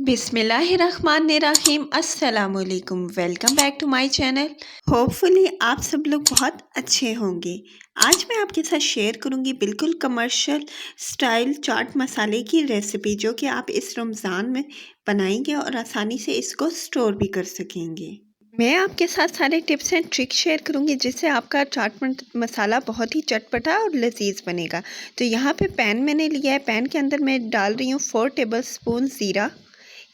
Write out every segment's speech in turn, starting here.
बिस्मिल्लाहिर्रहमानिर्रहीम अस्सलामुअलैकुम। Welcome back to my channel. Hopefully आप सब लोग बहुत अच्छे होंगे। आज मैं आपके साथ शेयर करूंगी बिल्कुल कमर्शियल स्टाइल चाट मसाले की रेसिपी, जो कि आप इस रमज़ान में बनाएंगे और आसानी से इसको स्टोर भी कर सकेंगे। मैं आपके साथ सारे टिप्स एंड ट्रिक्स शेयर करूंगी जिससे आपका चाट मसाला बहुत ही चटपटा और लजीज बनेगा। तो यहाँ पे पैन मैंने लिया है। पैन के अंदर मैं डाल रही हूँ 4 टेबलस्पून ज़ीरा।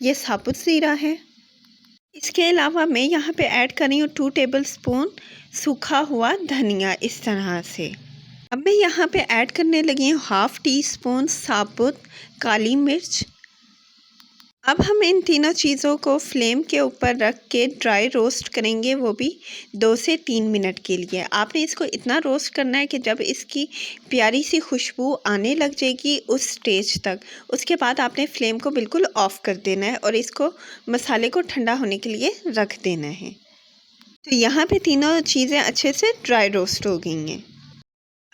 ये साबुत ज़ीरा है। इसके अलावा मैं यहाँ पे ऐड कर रही हूँ 2 टेबलस्पून सूखा हुआ धनिया, इस तरह से। अब मैं यहाँ पे ऐड करने लगी हूँ हाफ़ टी स्पून साबुत काली मिर्च। अब हम इन तीनों चीज़ों को फ्लेम के ऊपर रख के ड्राई रोस्ट करेंगे, वो भी 2 से 3 मिनट के लिए। आपने इसको इतना रोस्ट करना है कि जब इसकी प्यारी सी खुशबू आने लग जाएगी उस स्टेज तक, उसके बाद आपने फ्लेम को बिल्कुल ऑफ़ कर देना है और इसको मसाले को ठंडा होने के लिए रख देना है। तो यहाँ पे तीनों चीज़ें अच्छे से ड्राई रोस्ट हो गई हैं।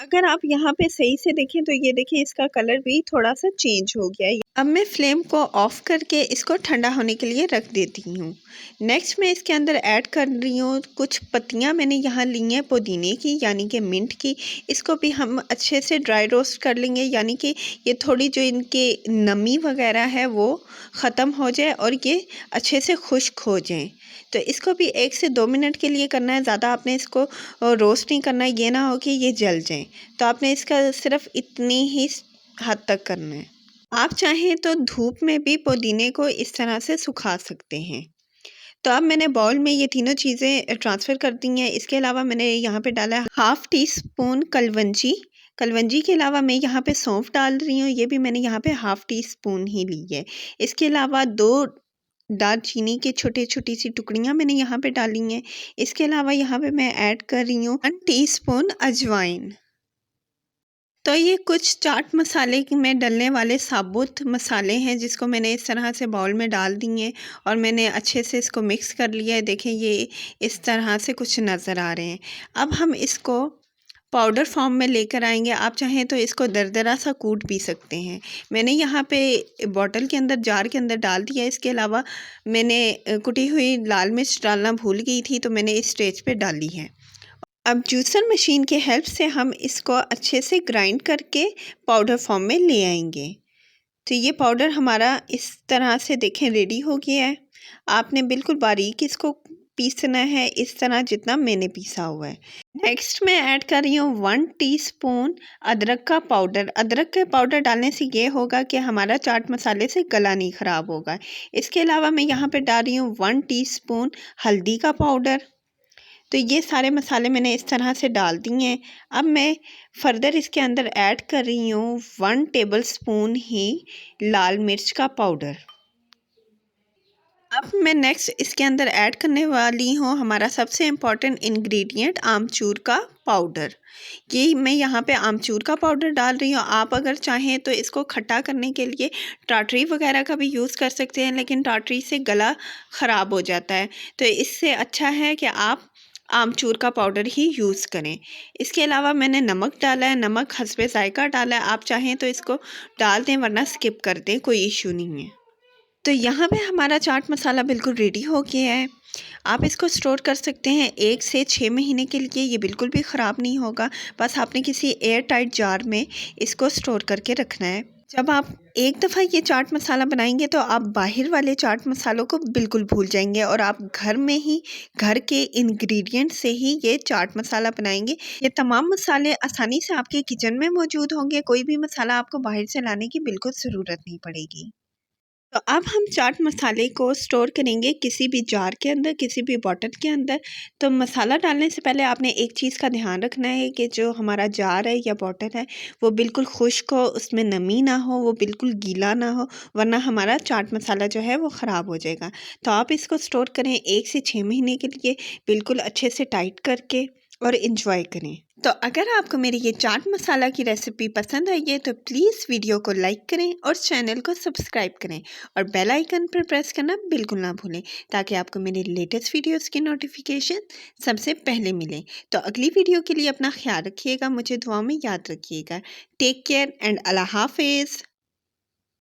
अगर आप यहाँ पे सही से देखें तो ये देखिए इसका कलर भी थोड़ा सा चेंज हो गया है। अब मैं फ्लेम को ऑफ करके इसको ठंडा होने के लिए रख देती हूँ। नेक्स्ट मैं इसके अंदर ऐड कर रही हूँ कुछ पत्तियाँ मैंने यहाँ ली हैं पुदीने की, यानी कि मिंट की। इसको भी हम अच्छे से ड्राई रोस्ट कर लेंगे, यानी कि ये थोड़ी जो इनके नमी वगैरह है वो ख़त्म हो जाए और ये अच्छे से खुश्क हो जाएँ। तो इसको भी 1 से 2 मिनट के लिए करना है, ज़्यादा आपने इसको रोस्ट नहीं करना है, ये ना हो कि ये जल जाए। तो आपने इसका सिर्फ इतनी ही हद तक करना है। आप चाहें तो धूप में भी पुदीने को इस तरह से सुखा सकते हैं। तो अब मैंने बाउल में ये तीनों चीज़ें ट्रांसफ़र कर दी हैं। इसके अलावा मैंने यहाँ पे डाला है half tea spoon kalonji. Kalonji के अलावा मैं यहाँ पे सौंफ डाल रही हूँ, ये भी मैंने यहाँ पे हाफ़ टी स्पून ही ली है। इसके अलावा 2 दालचीनी के छोटी सी टुकड़ियाँ मैंने यहाँ पे डाली हैं। इसके अलावा यहाँ पे मैं ऐड कर रही हूँ 1 टीस्पून अजवाइन। तो ये कुछ चाट मसाले में डलने वाले साबुत मसाले हैं जिसको मैंने इस तरह से बाउल में डाल दिए और मैंने अच्छे से इसको मिक्स कर लिया है। देखें ये इस तरह से कुछ नज़र आ रहे हैं। अब हम इसको पाउडर फॉर्म में लेकर आएंगे। आप चाहें तो इसको दरदरा सा कूट भी सकते हैं। मैंने यहाँ पे बॉटल के अंदर जार के अंदर डाल दिया। इसके अलावा मैंने कुटी हुई लाल मिर्च डालना भूल गई थी, तो मैंने इस स्टेज पे डाली है। अब जूसर मशीन के हेल्प से हम इसको अच्छे से ग्राइंड करके पाउडर फॉर्म में ले आएंगे। तो ये पाउडर हमारा इस तरह से देखें रेडी हो गया है। आपने बिल्कुल बारीक इसको पीसना है, इस तरह जितना मैंने पीसा हुआ है। नेक्स्ट मैं ऐड कर रही हूँ 1 टीस्पून अदरक का पाउडर। अदरक के पाउडर डालने से ये होगा कि हमारा चाट मसाले से गला नहीं ख़राब होगा। इसके अलावा मैं यहाँ पे डाल रही हूँ 1 टीस्पून हल्दी का पाउडर। तो ये सारे मसाले मैंने इस तरह से डाल दिए हैं। अब मैं फ़र्दर इसके अंदर ऐड कर रही हूँ 1 टेबलस्पून ही लाल मिर्च का पाउडर। अब मैं नेक्स्ट इसके अंदर ऐड करने वाली हूँ हमारा सबसे इम्पॉर्टेंट इंग्रेडिएंट आमचूर का पाउडर। ये मैं यहाँ पे आमचूर का पाउडर डाल रही हूँ। आप अगर चाहें तो इसको खट्टा करने के लिए टाटरी वगैरह का भी यूज़ कर सकते हैं, लेकिन टाटरी से गला ख़राब हो जाता है। तो इससे अच्छा है कि आप आमचूर का पाउडर ही यूज़ करें। इसके अलावा मैंने नमक डाला है, नमक हस्बे ज़ायक़ा डाला है। आप चाहें तो इसको डाल दें वरना स्किप कर दें, कोई इशू नहीं है। तो यहाँ पे हमारा चाट मसाला बिल्कुल रेडी हो गया है। आप इसको स्टोर कर सकते हैं 1 से 6 महीने के लिए। ये बिल्कुल भी ख़राब नहीं होगा। बस आपने किसी एयर टाइट जार में इसको स्टोर करके रखना है। जब आप एक दफ़ा ये चाट मसाला बनाएंगे तो आप बाहर वाले चाट मसालों को बिल्कुल भूल जाएंगे और आप घर में ही घर के इंग्रेडिएंट से ही ये चाट मसाला बनाएंगे। ये तमाम मसाले आसानी से आपके किचन में मौजूद होंगे। कोई भी मसाला आपको बाहर से लाने की बिल्कुल ज़रूरत नहीं पड़ेगी। तो अब हम चाट मसाले को स्टोर करेंगे किसी भी जार के अंदर, किसी भी बॉटल के अंदर। तो मसाला डालने से पहले आपने एक चीज़ का ध्यान रखना है कि जो हमारा जार है या बॉटल है वो बिल्कुल खुश्क हो, उसमें नमी ना हो, वो बिल्कुल गीला ना हो, वरना हमारा चाट मसाला जो है वो ख़राब हो जाएगा। तो आप इसको स्टोर करें 1 से 6 महीने के लिए बिल्कुल अच्छे से टाइट करके और इन्जॉय करें। तो अगर आपको मेरी ये चाट मसाला की रेसिपी पसंद आई है तो प्लीज़ वीडियो को लाइक करें और चैनल को सब्सक्राइब करें और बेल आइकन पर प्रेस करना बिल्कुल ना भूलें, ताकि आपको मेरी लेटेस्ट वीडियोस की नोटिफिकेशन सबसे पहले मिले। तो अगली वीडियो के लिए अपना ख्याल रखिएगा, मुझे दुआ में याद रखिएगा। टेक केयर एंड अल्लाह हाफिज़।